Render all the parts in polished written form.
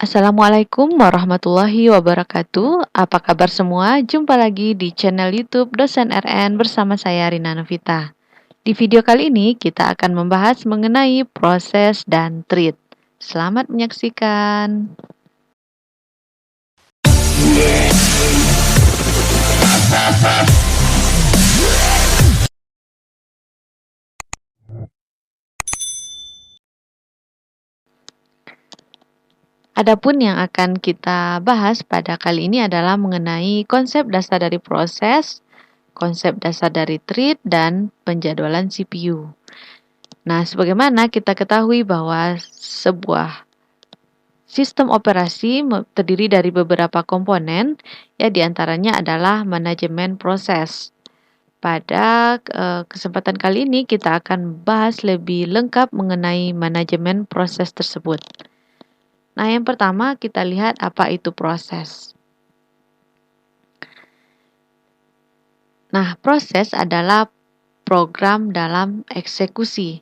Assalamualaikum warahmatullahi wabarakatuh. Apa kabar semua? Jumpa lagi di channel YouTube Dosen RN bersama saya Rina Novita. Di video kali ini kita akan membahas mengenai proses dan treat. Selamat menyaksikan. Adapun yang akan kita bahas pada kali ini adalah mengenai konsep dasar dari proses, konsep dasar dari treat, dan penjadwalan CPU. Nah, sebagaimana kita ketahui bahwa sebuah sistem operasi terdiri dari beberapa komponen, ya diantaranya adalah manajemen proses. Pada kesempatan kali ini kita akan bahas lebih lengkap mengenai manajemen proses tersebut. Nah, yang pertama kita lihat apa itu proses. Nah, proses adalah program dalam eksekusi.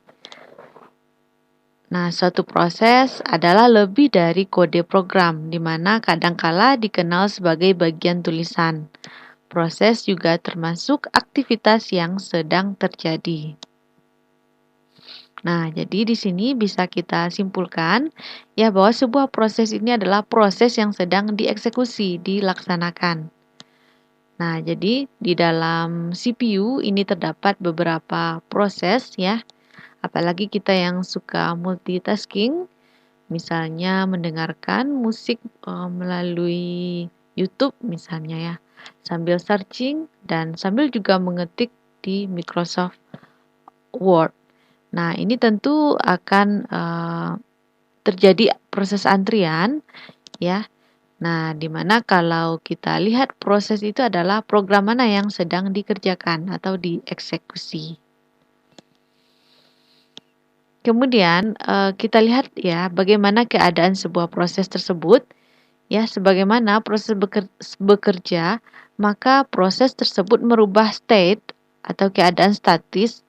Nah, suatu proses adalah lebih dari kode program, di mana kadangkala dikenal sebagai bagian tulisan. Proses juga termasuk aktivitas yang sedang terjadi. Nah, jadi di sini bisa kita simpulkan ya bahwa sebuah proses ini adalah proses yang sedang dieksekusi, dilaksanakan. Nah, jadi di dalam CPU ini terdapat beberapa proses ya. Apalagi kita yang suka multitasking, misalnya mendengarkan musik melalui YouTube misalnya ya, sambil searching dan sambil juga mengetik di Microsoft Word. Nah, ini tentu akan terjadi proses antrian ya. Nah, dimana kalau kita lihat proses itu adalah program mana yang sedang dikerjakan atau dieksekusi. Kemudian kita lihat ya bagaimana keadaan sebuah proses tersebut. Ya, sebagaimana proses bekerja, maka proses tersebut merubah state atau keadaan statis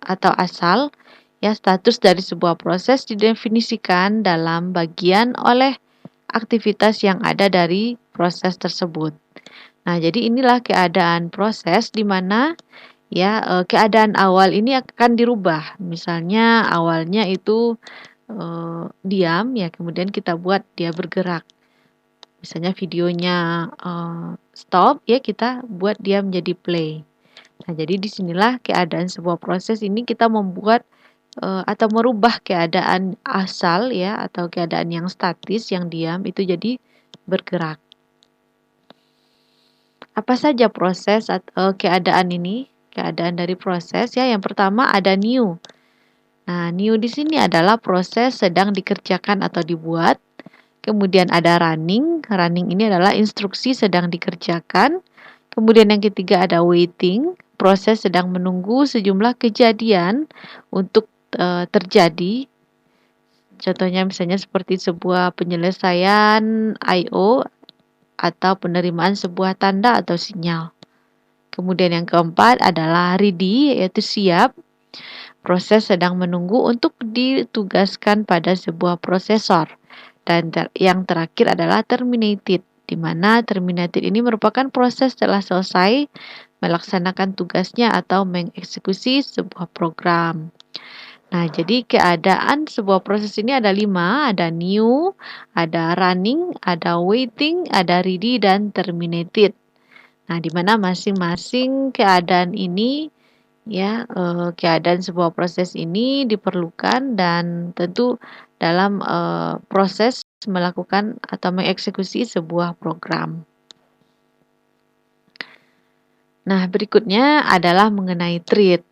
atau asal. Ya, status dari sebuah proses didefinisikan dalam bagian oleh aktivitas yang ada dari proses tersebut. Nah, jadi inilah keadaan proses di mana ya keadaan awal ini akan dirubah. Misalnya awalnya itu diam ya, kemudian kita buat dia bergerak. Misalnya videonya stop ya, kita buat dia menjadi play. Nah, jadi disinilah keadaan sebuah proses ini kita membuat atau merubah keadaan asal ya atau keadaan yang statis yang diam itu jadi bergerak. Apa saja proses atau keadaan ini? Keadaan dari proses ya. Yang pertama ada new. Nah, new di sini adalah proses sedang dikerjakan atau dibuat. Kemudian ada running. Running ini adalah instruksi sedang dikerjakan. Kemudian yang ketiga ada waiting. Proses sedang menunggu sejumlah kejadian untuk terjadi. Contohnya misalnya seperti sebuah penyelesaian I/O atau penerimaan sebuah tanda atau sinyal. Kemudian yang keempat adalah ready, yaitu siap. Proses sedang menunggu untuk ditugaskan pada sebuah prosesor. Dan yang terakhir adalah terminated, di mana terminated ini merupakan proses setelah selesai melaksanakan tugasnya atau mengeksekusi sebuah program. Nah, jadi keadaan sebuah proses ini ada 5, ada new, ada running, ada waiting, ada ready, dan terminated. Nah, di mana masing-masing keadaan ini ya keadaan sebuah proses ini diperlukan dan tentu dalam proses melakukan atau mengeksekusi sebuah program. Nah, berikutnya adalah mengenai treat.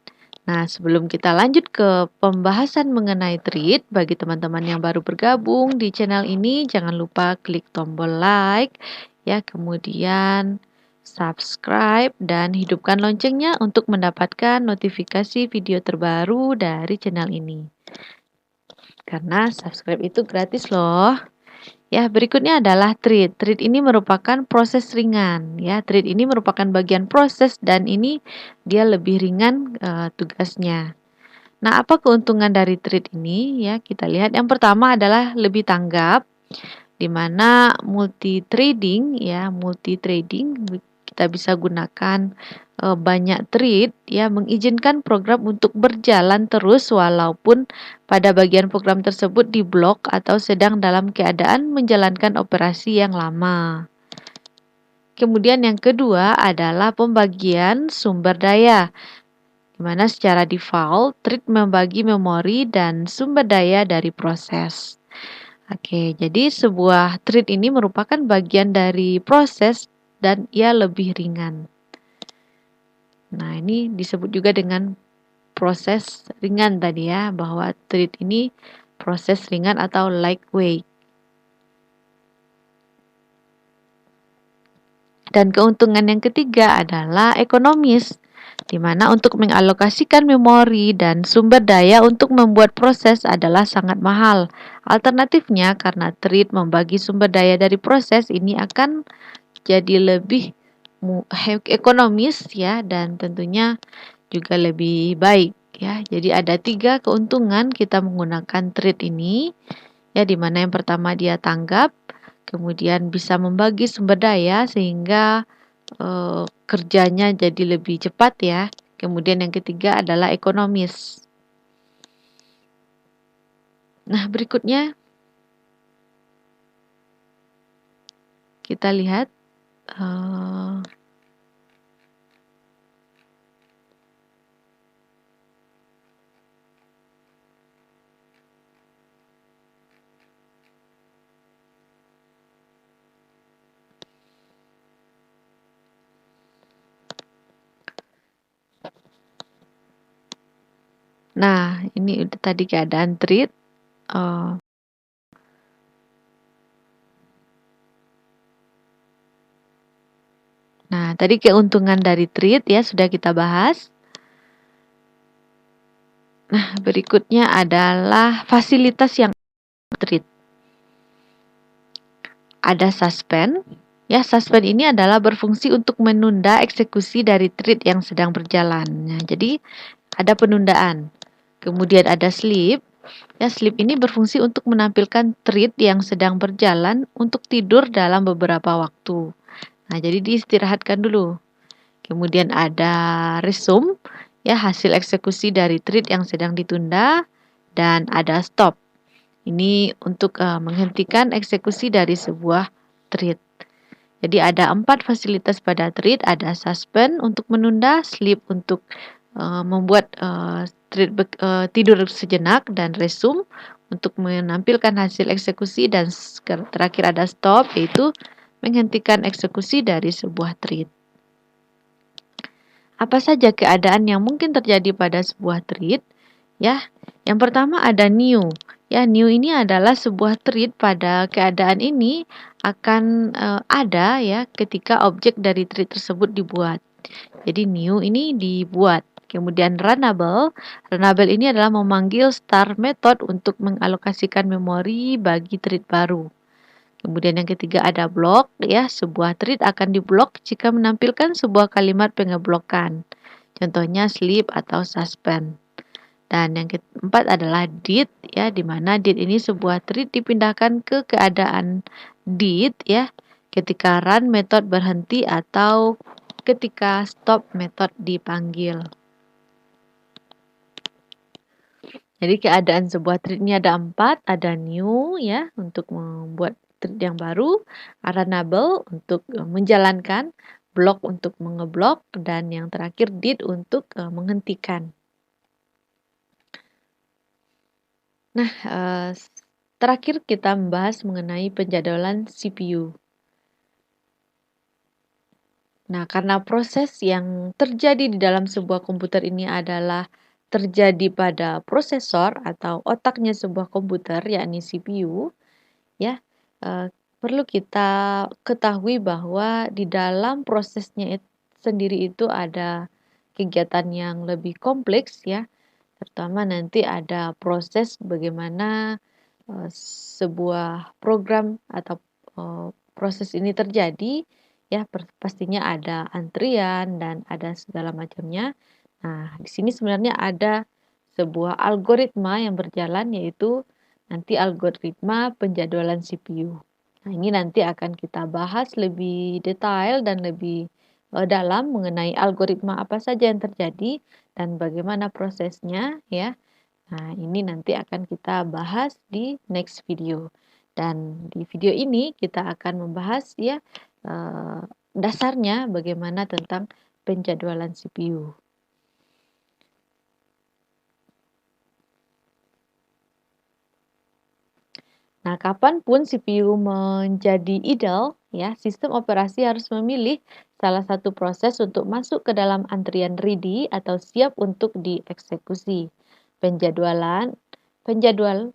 Nah, sebelum kita lanjut ke pembahasan mengenai treat, bagi teman-teman yang baru bergabung di channel ini, jangan lupa klik tombol like, ya, kemudian subscribe, dan hidupkan loncengnya untuk mendapatkan notifikasi video terbaru dari channel ini. Karena subscribe itu gratis loh. Ya, berikutnya adalah treat. Treat ini merupakan proses ringan. Ya, treat ini merupakan bagian proses dan ini dia lebih ringan tugasnya. Nah, apa keuntungan dari treat ini? Ya, kita lihat yang pertama adalah lebih tanggap, di mana multi trading kita bisa gunakan banyak thread ya, mengizinkan program untuk berjalan terus walaupun pada bagian program tersebut diblok atau sedang dalam keadaan menjalankan operasi yang lama. Kemudian yang kedua adalah pembagian sumber daya, di mana secara default thread membagi memori dan sumber daya dari proses. Oke, jadi sebuah thread ini merupakan bagian dari proses dan ia lebih ringan. Nah, ini disebut juga dengan proses ringan tadi ya, bahwa thread ini proses ringan atau lightweight. Dan keuntungan yang ketiga adalah ekonomis, di mana untuk mengalokasikan memori dan sumber daya untuk membuat proses adalah sangat mahal. Alternatifnya, karena thread membagi sumber daya dari proses, ini akan jadi lebih ekonomis ya, dan tentunya juga lebih baik ya. Jadi ada 3 keuntungan kita menggunakan thread ini ya, di mana yang pertama dia tanggap, kemudian bisa membagi sumber daya sehingga kerjanya jadi lebih cepat ya. Kemudian yang ketiga adalah ekonomis. Nah, berikutnya kita lihat nah, ini udah tadi keadaan thread. Nah, tadi keuntungan dari thread ya sudah kita bahas. Nah, berikutnya adalah fasilitas yang thread. Ada suspend. Ya, suspend ini adalah berfungsi untuk menunda eksekusi dari thread yang sedang berjalan. Nah, jadi ada penundaan. Kemudian ada sleep. Ya, sleep ini berfungsi untuk menampilkan thread yang sedang berjalan untuk tidur dalam beberapa waktu. Nah, jadi diistirahatkan dulu. Kemudian ada resume, ya, hasil eksekusi dari thread yang sedang ditunda. Dan ada stop. Ini untuk menghentikan eksekusi dari sebuah thread. Jadi ada 4 fasilitas pada thread, ada suspend untuk menunda, sleep untuk membuat thread tidur sejenak, dan resume untuk menampilkan hasil eksekusi, dan terakhir ada stop, yaitu menghentikan eksekusi dari sebuah thread. Apa saja keadaan yang mungkin terjadi pada sebuah thread? Ya, yang pertama ada new. Ya, new ini adalah sebuah thread pada keadaan ini akan ada ya ketika objek dari thread tersebut dibuat. Jadi new ini dibuat. Kemudian runnable. Runnable ini adalah memanggil start method untuk mengalokasikan memori bagi thread baru. Kemudian yang ketiga ada block ya, sebuah thread akan diblok jika menampilkan sebuah kalimat pengeblokan. Contohnya sleep atau suspend. Dan yang keempat adalah did ya, di mana did ini sebuah thread dipindahkan ke keadaan did ya ketika run method berhenti atau ketika stop method dipanggil. Jadi keadaan sebuah thread ini ada 4, ada new ya untuk membuat thread yang baru, runnable untuk menjalankan, block untuk mengeblok, dan yang terakhir did untuk menghentikan. Nah, terakhir kita membahas mengenai penjadwalan CPU. Nah, karena proses yang terjadi di dalam sebuah komputer ini adalah terjadi pada prosesor atau otaknya sebuah komputer, yakni CPU, ya, perlu kita ketahui bahwa di dalam prosesnya sendiri itu ada kegiatan yang lebih kompleks, ya. Terutama nanti ada proses bagaimana sebuah program atau proses ini terjadi ya, pastinya ada antrian dan ada segala macamnya. Nah, di sini sebenarnya ada sebuah algoritma yang berjalan, yaitu nanti algoritma penjadwalan CPU. Nah, ini nanti akan kita bahas lebih detail dan lebih dalam mengenai algoritma apa saja yang terjadi dan bagaimana prosesnya ya. Nah, ini nanti akan kita bahas di next video. Dan di video ini kita akan membahas ya eh, dasarnya bagaimana tentang penjadwalan CPU. Nah, kapanpun CPU menjadi idle, ya, sistem operasi harus memilih salah satu proses untuk masuk ke dalam antrian ready atau siap untuk dieksekusi. Penjadwal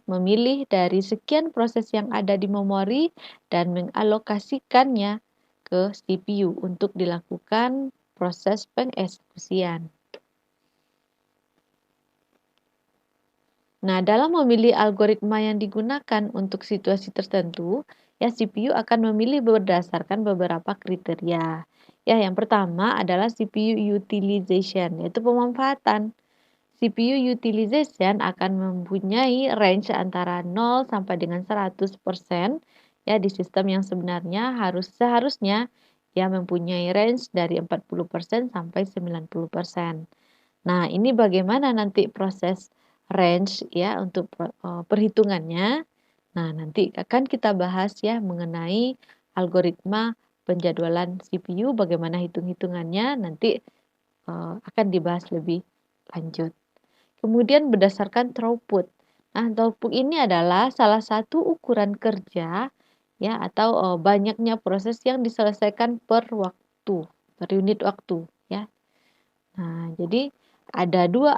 memilih dari sekian proses yang ada di memori dan mengalokasikannya ke CPU untuk dilakukan proses pengeksekusian. Nah, dalam memilih algoritma yang digunakan untuk situasi tertentu, ya CPU akan memilih berdasarkan beberapa kriteria. Ya, yang pertama adalah CPU utilization, yaitu pemanfaatan. CPU utilization akan mempunyai range antara 0 sampai dengan 100%, ya di sistem yang sebenarnya seharusnya ya mempunyai range dari 40% sampai 90%. Nah, ini bagaimana nanti proses range ya untuk perhitungannya. Nah, nanti akan kita bahas ya mengenai algoritma penjadwalan CPU, bagaimana hitung-hitungannya nanti akan dibahas lebih lanjut. Kemudian berdasarkan throughput. Nah, throughput ini adalah salah satu ukuran kerja ya atau banyaknya proses yang diselesaikan per waktu, per unit waktu ya. Nah, jadi ada dua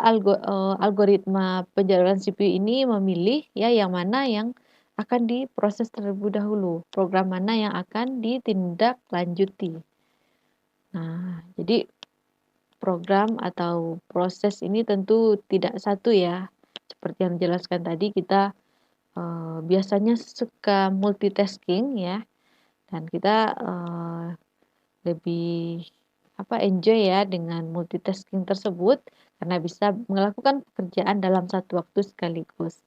algoritma penjadwalan CPU ini memilih ya yang mana yang akan diproses terlebih dahulu, program mana yang akan ditindaklanjuti. Nah, jadi program atau proses ini tentu tidak satu ya. Seperti yang dijelaskan tadi, kita biasanya suka multitasking ya, dan kita lebih enjoy ya dengan multitasking tersebut karena bisa melakukan pekerjaan dalam satu waktu sekaligus.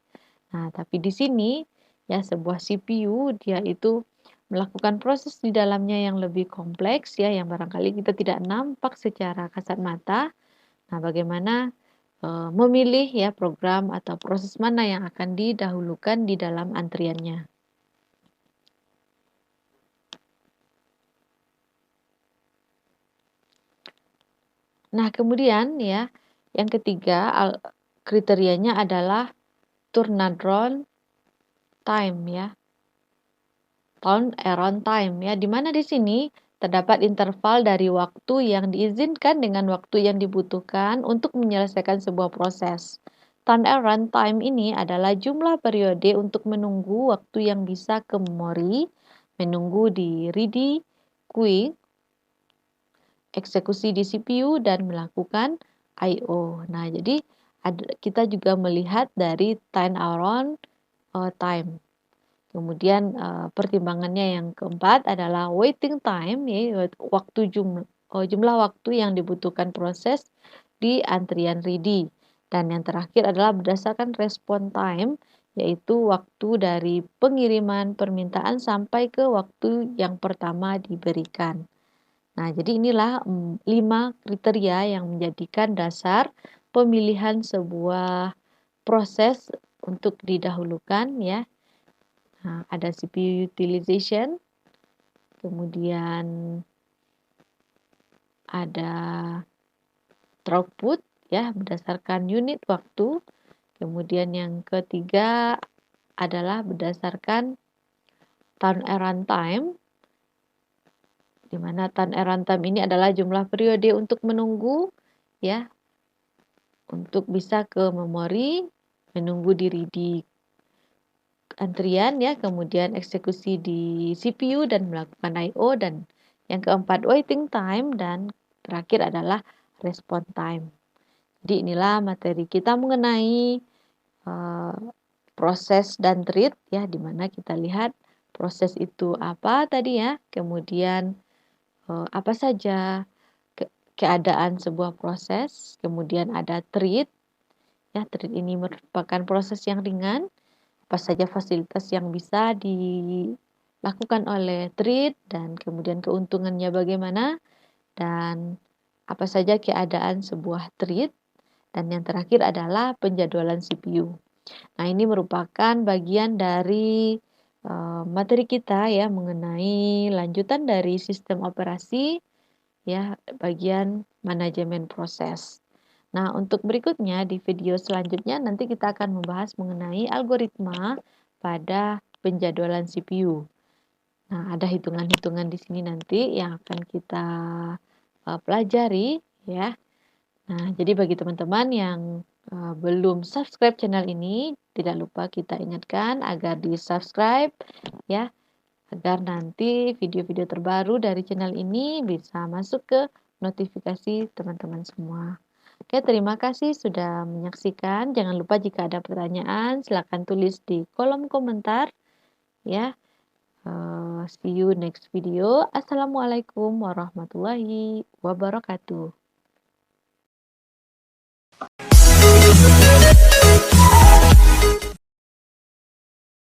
Nah, tapi di sini ya sebuah CPU dia itu melakukan proses di dalamnya yang lebih kompleks ya yang barangkali kita tidak nampak secara kasat mata. Nah, bagaimana memilih ya program atau proses mana yang akan didahulukan di dalam antriannya. Nah, kemudian ya, yang ketiga kriterianya adalah turnaround time ya. Turnaround time ya, di mana di sini terdapat interval dari waktu yang diizinkan dengan waktu yang dibutuhkan untuk menyelesaikan sebuah proses. Turnaround time ini adalah jumlah periode untuk menunggu waktu yang bisa ke memori, menunggu di ready, queuing, eksekusi di CPU, dan melakukan I/O. Nah, jadi kita juga melihat dari turnaround time. Kemudian pertimbangannya yang keempat adalah waiting time, yaitu jumlah waktu yang dibutuhkan proses di antrian ready. Dan yang terakhir adalah berdasarkan respon time, yaitu waktu dari pengiriman permintaan sampai ke waktu yang pertama diberikan. Nah, jadi inilah 5 kriteria yang menjadikan dasar pemilihan sebuah proses untuk didahulukan ya. Nah, ada CPU utilization, kemudian ada throughput ya berdasarkan unit waktu. Kemudian yang ketiga adalah berdasarkan turnaround time, di mana turnaround time ini adalah jumlah periode untuk menunggu ya untuk bisa ke memori, menunggu diri di antrian ya, kemudian eksekusi di CPU dan melakukan I/O, dan yang keempat waiting time, dan terakhir adalah respon time. Jadi inilah materi kita mengenai proses dan treat ya, di mana kita lihat proses itu apa tadi ya, kemudian apa saja keadaan sebuah proses, kemudian ada treat ya, treat ini merupakan proses yang ringan, apa saja fasilitas yang bisa dilakukan oleh trade dan kemudian keuntungannya bagaimana dan apa saja keadaan sebuah trade, dan yang terakhir adalah penjadwalan CPU. Nah, ini merupakan bagian dari materi kita ya mengenai lanjutan dari sistem operasi ya, bagian manajemen proses. Nah, untuk berikutnya di video selanjutnya nanti kita akan membahas mengenai algoritma pada penjadwalan CPU. Nah, ada hitungan-hitungan di sini nanti yang akan kita pelajari ya. Nah, jadi bagi teman-teman yang belum subscribe channel ini, tidak lupa kita ingatkan agar di-subscribe ya, agar nanti video-video terbaru dari channel ini bisa masuk ke notifikasi teman-teman semua. Oke, terima kasih sudah menyaksikan. Jangan lupa jika ada pertanyaan, silakan tulis di kolom komentar ya. See you next video. Assalamualaikum warahmatullahi wabarakatuh.